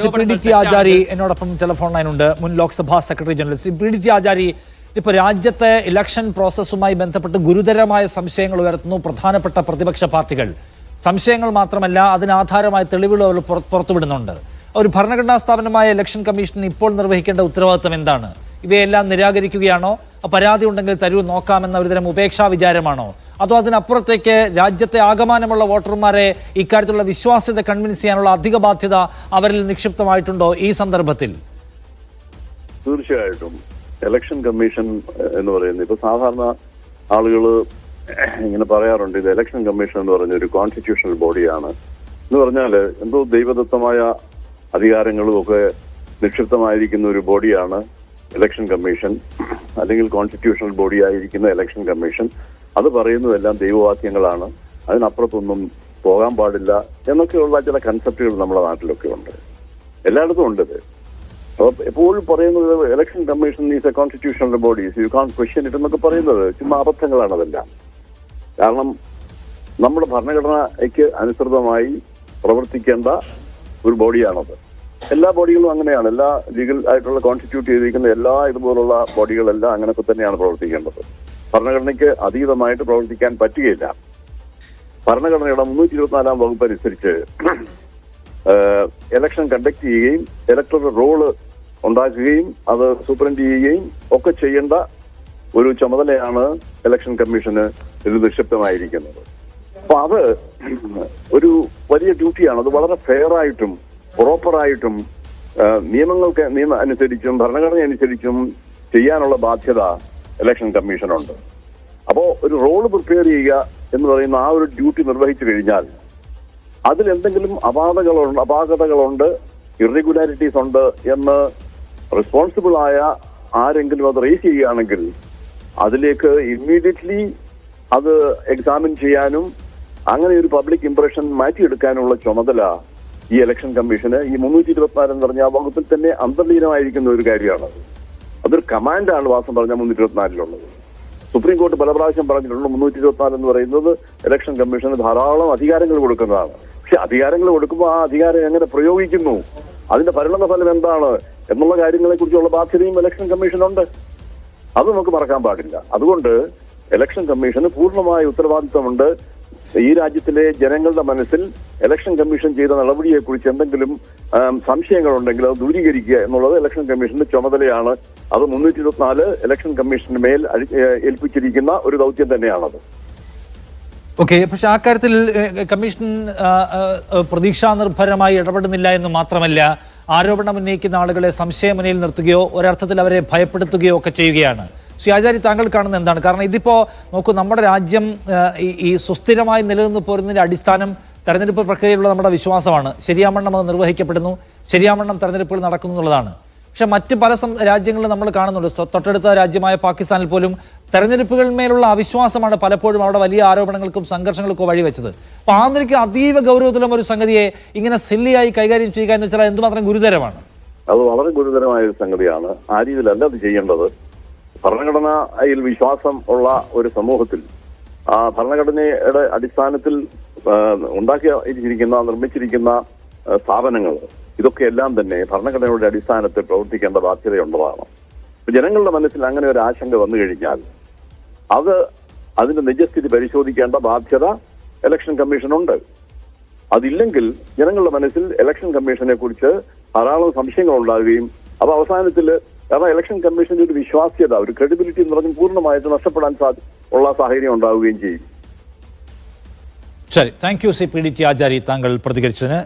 പി.ഡി.ടി. ആചാരി എന്നോടൊപ്പം ടെലിഫോൺ ലൈനുണ്ട്. മുൻ Lok Sabha secretary general പി.ഡി.ടി. ആചാരി, ഇപ്പോൾ രാജ്യത്തെ ഇലക്ഷൻ പ്രോസസ്സുമായി ബന്ധപ്പെട്ട് ഗുരുതരമായ സംശയങ്ങൾ ഉയർത്തുന്നു പ്രധാനപ്പെട്ട പ്രതിപക്ഷ പാർട്ടികൾ. സംശയങ്ങൾ മാത്രമല്ല, അതിനാധാരമായ തെളിവുകൾ പുറത്തുവിടുന്നുണ്ട്. ഒരു ഭരണഘടനാ സ്ഥാപനമായ ഇലക്ഷൻ കമ്മീഷൻ ഇപ്പോൾ നിർവഹിക്കേണ്ട ഉത്തരവാദിത്തം എന്താണ്? ഇവയെല്ലാം നിരാകരിക്കുകയാണോ? പരാതി ഉണ്ടെങ്കിൽ തരൂ, നോക്കാമെന്ന ഒരുതരം ഉപേക്ഷാ വിചാരമാണോ? അതോ അതിനപ്പുറത്തേക്ക് രാജ്യത്തെ ആകമാനമുള്ള വോട്ടർമാരെ ഇക്കാര്യത്തിലുള്ള വിശ്വാസ്യത കൺവിൻസ് ചെയ്യാനുള്ള അധിക ബാധ്യത അവരിൽ നിക്ഷിപ്തമായിട്ടുണ്ടോ ഈ സന്ദർഭത്തിൽ? തീർച്ചയായിട്ടും ഇലക്ഷൻ കമ്മീഷൻ എന്ന് പറയുന്നത് ഇപ്പൊ സാധാരണ ആളുകൾ ഇങ്ങനെ പറയാറുണ്ട്, ഇത് ഇലക്ഷൻ കമ്മീഷൻ എന്ന് പറഞ്ഞ ഒരു കോൺസ്റ്റിറ്റ്യൂഷണൽ ബോഡിയാണ് എന്ന് പറഞ്ഞാൽ എന്തോ ദൈവദത്തമായ അധികാരങ്ങളും ഒക്കെ നിക്ഷിപ്തമായിരിക്കുന്ന ഒരു ബോഡിയാണ് ഇലക്ഷൻ കമ്മീഷൻ, അല്ലെങ്കിൽ കോൺസ്റ്റിറ്റ്യൂഷണൽ ബോഡി ആയിരിക്കുന്ന ഇലക്ഷൻ കമ്മീഷൻ. അത് പറയുന്നതെല്ലാം ദൈവവാക്യങ്ങളാണ്, അതിനപ്പുറത്തൊന്നും പോകാൻ പാടില്ല എന്നൊക്കെയുള്ള ചില കൺസെപ്റ്റുകൾ നമ്മുടെ നാട്ടിലൊക്കെ ഉണ്ട്, എല്ലായിടത്തും ഉണ്ട്. അപ്പോൾ എപ്പോഴും പറയുന്നത് election commission is a constitutional body, you can question it എന്നൊക്കെ പറയുന്നത് ചുമ്മാ അബദ്ധങ്ങളാണ് അതെല്ലാം. കാരണം നമ്മുടെ ഭരണഘടനയ്ക്ക് അനുസൃതമായി പ്രവർത്തിക്കേണ്ട ഒരു ബോഡിയാണത്. എല്ലാ ബോഡികളും അങ്ങനെയാണ്, എല്ലാ ലീഗൽ ആയിട്ടുള്ള കോൺസ്റ്റിറ്റ്യൂട്ട് ചെയ്തിരിക്കുന്ന എല്ലാ ഇതുപോലുള്ള ബോഡികളെല്ലാം അങ്ങനെയൊക്കെ തന്നെയാണ് പ്രവർത്തിക്കേണ്ടത്. ഭരണഘടനയ്ക്ക് അതീതമായിട്ട് പ്രവർത്തിക്കാൻ പറ്റുകയില്ല. ഭരണഘടനയുടെ 324 വകുപ്പ് അനുസരിച്ച് ഇലക്ഷൻ കണ്ടക്ട് ചെയ്യുകയും ഇലക്ടറൽ റോള് ഉണ്ടാക്കുകയും അത് സൂപ്രണ്ട് ചെയ്യുകയും ഒക്കെ ചെയ്യേണ്ട ഒരു ചുമതലയാണ് ഇലക്ഷൻ കമ്മീഷന് ഇത് നിക്ഷിപ്തമായിരിക്കുന്നത്. അപ്പൊ അത് ഒരു വലിയ ഡ്യൂട്ടിയാണ്. അത് വളരെ ഫെയർ ആയിട്ടും പ്രോപ്പറായിട്ടും നിയമ അനുസരിച്ചും ഭരണഘടന അനുസരിച്ചും ചെയ്യാനുള്ള ബാധ്യത ഇലക്ഷൻ കമ്മീഷനുണ്ട്. അപ്പോ ഒരു റോള് പ്രിപ്പയർ ചെയ്യുക എന്ന് പറയുന്ന ആ ഒരു ഡ്യൂട്ടി നിർവഹിച്ചു കഴിഞ്ഞാൽ അതിൽ എന്തെങ്കിലും അപാകതകളുണ്ട്, ഇറഗുലാരിറ്റീസ് ഉണ്ട് എന്ന് റെസ്പോൺസിബിൾ ആയ ആരെങ്കിലും അത് റേസ് ചെയ്യുകയാണെങ്കിൽ അതിലേക്ക് ഇമ്മീഡിയറ്റ്ലി അത് എക്സാമിൻ ചെയ്യാനും അങ്ങനെ ഒരു പബ്ലിക് ഇംപ്രഷൻ മാറ്റിയെടുക്കാനുള്ള ചുമതല ഈ ഇലക്ഷൻ കമ്മീഷന് ഈ 324 എന്ന് പറഞ്ഞ ആ വകുപ്പിൽ തന്നെ അന്തർലീനമായിരിക്കുന്ന ഒരു കാര്യമാണ്. അതൊരു കമാൻഡാണ് വാസം പറഞ്ഞ 324 സുപ്രീം കോടതി പല പ്രാവശ്യം പറഞ്ഞിട്ടുണ്ട് 324 എന്ന് പറയുന്നത് ഇലക്ഷൻ കമ്മീഷന് ധാരാളം അധികാരങ്ങൾ കൊടുക്കുന്നതാണ്. പക്ഷെ അധികാരങ്ങൾ കൊടുക്കുമ്പോൾ ആ അധികാരം എങ്ങനെ പ്രയോഗിക്കുന്നു, അതിന്റെ പരിണത ഫലം എന്താണ് എന്നുള്ള കാര്യങ്ങളെ കുറിച്ചുള്ള ബാധ്യതയും ഇലക്ഷൻ കമ്മീഷനുണ്ട്. അത് നമുക്ക് മറക്കാൻ പാടില്ല. അതുകൊണ്ട് ഇലക്ഷൻ കമ്മീഷന് പൂർണ്ണമായ ഉത്തരവാദിത്വമുണ്ട്. ഈ രാജ്യത്തിലെ ജനങ്ങളുടെ മനസ്സിൽ ഇലക്ഷൻ കമ്മീഷൻ ചെയ്ത നടപടിയെക്കുറിച്ച് എന്തെങ്കിലും സംശയങ്ങളുണ്ടെങ്കിൽ അത് ദൂരീകരിക്കുക എന്നുള്ളത് ഇലക്ഷൻ കമ്മീഷന്റെ ചുമതലയാണ്. അത് 324 ഇലക്ഷൻ കമ്മീഷന് മേൽ ഏൽപ്പിച്ചിരിക്കുന്ന ഒരു ദൗത്യം തന്നെയാണത്. ഓക്കെ, പക്ഷെ ആ കാര്യത്തിൽ കമ്മീഷൻ പ്രതീക്ഷാനിർഭരമായി ഇടപെടുന്നില്ല എന്ന് മാത്രമല്ല, ആരോപണം ഉന്നയിക്കുന്ന ആളുകളെ സംശയമുനയിൽ നിർത്തുകയോ ഒരർത്ഥത്തിൽ അവരെ ഭയപ്പെടുത്തുകയോ ഒക്കെ ചെയ്യുകയാണ്. ശ്രീ ആചാരി, താങ്കൾ കാണുന്നത് എന്താണ്? കാരണം ഇതിപ്പോൾ നോക്കൂ, നമ്മുടെ രാജ്യം ഈ സുസ്ഥിരമായി നിലനിന്ന് പോരുന്നതിൻ്റെ അടിസ്ഥാനം തെരഞ്ഞെടുപ്പ് പ്രക്രിയയിലുള്ള നമ്മുടെ വിശ്വാസമാണ്. ശരിയാവണ്ണം അത് നിർവഹിക്കപ്പെടുന്നു, ശരിയാവണ്ണം തെരഞ്ഞെടുപ്പുകൾ നടക്കുന്നു എന്നുള്ളതാണ്. പക്ഷെ മറ്റ് പല രാജ്യങ്ങളിലും നമ്മൾ കാണുന്നുണ്ട്, തൊട്ടടുത്ത രാജ്യമായ പാകിസ്ഥാനിൽ പോലും തെരഞ്ഞെടുപ്പുകളിന്മേലുള്ള അവിശ്വാസമാണ് പലപ്പോഴും അവിടെ വലിയ ആരോപണങ്ങൾക്കും സംഘർഷങ്ങൾക്കും വഴിവെച്ചത്. അപ്പോൾ ആ നിലയ്ക്ക് അതീവ ഗൗരവത്തിലും ഒരു സംഗതിയെ ഇങ്ങനെ സില്ലിയായി കൈകാര്യം ചെയ്യുക എന്ന് വെച്ചാൽ എന്തുമാത്രം ഗുരുതരമാണ്? അത് വളരെ ഗുരുതരമായ ഒരു സംഗതിയാണ്. ആ രീതിയിലല്ല അത് ചെയ്യേണ്ടത്. ഭരണഘടനയിൽ വിശ്വാസം ഉള്ള ഒരു സമൂഹത്തിൽ ആ ഭരണഘടനയുടെ അടിസ്ഥാനത്തിൽ നിർമ്മിച്ചിരിക്കുന്ന സ്ഥാപനങ്ങൾ ഇതൊക്കെ എല്ലാം തന്നെ ഭരണഘടനയുടെ അടിസ്ഥാനത്തിൽ പ്രവർത്തിക്കേണ്ട ബാധ്യതയുള്ളതാണ്. ജനങ്ങളുടെ മനസ്സിൽ അങ്ങനെ ഒരു ആശങ്ക വന്നു കഴിഞ്ഞാൽ അതിന്റെ നിജസ്ഥിതി പരിശോധിക്കേണ്ട ബാധ്യത ഇലക്ഷൻ കമ്മീഷനുണ്ട്. അതില്ലെങ്കിൽ ജനങ്ങളുടെ മനസ്സിൽ ഇലക്ഷൻ കമ്മീഷനെ കുറിച്ച് ധാരാളം സംശയങ്ങൾ ഉണ്ടാകുകയും അപ്പൊ അവസാനത്തിൽ കാരണം ഇലക്ഷൻ കമ്മീഷന്റെ ഒരു വിശ്വാസ്യത, ഒരു ക്രെഡിബിലിറ്റി എന്ന് പറഞ്ഞ് പൂർണ്ണമായിട്ട് നഷ്ടപ്പെടാൻ ഉള്ള സാഹചര്യം ഉണ്ടാവുകയും ചെയ്യും. ശരി, താങ്ക് യു ശ്രീ പി.ഡി.ടി. ആചാരി, താങ്കൾ പ്രതികരിച്ചതിന്.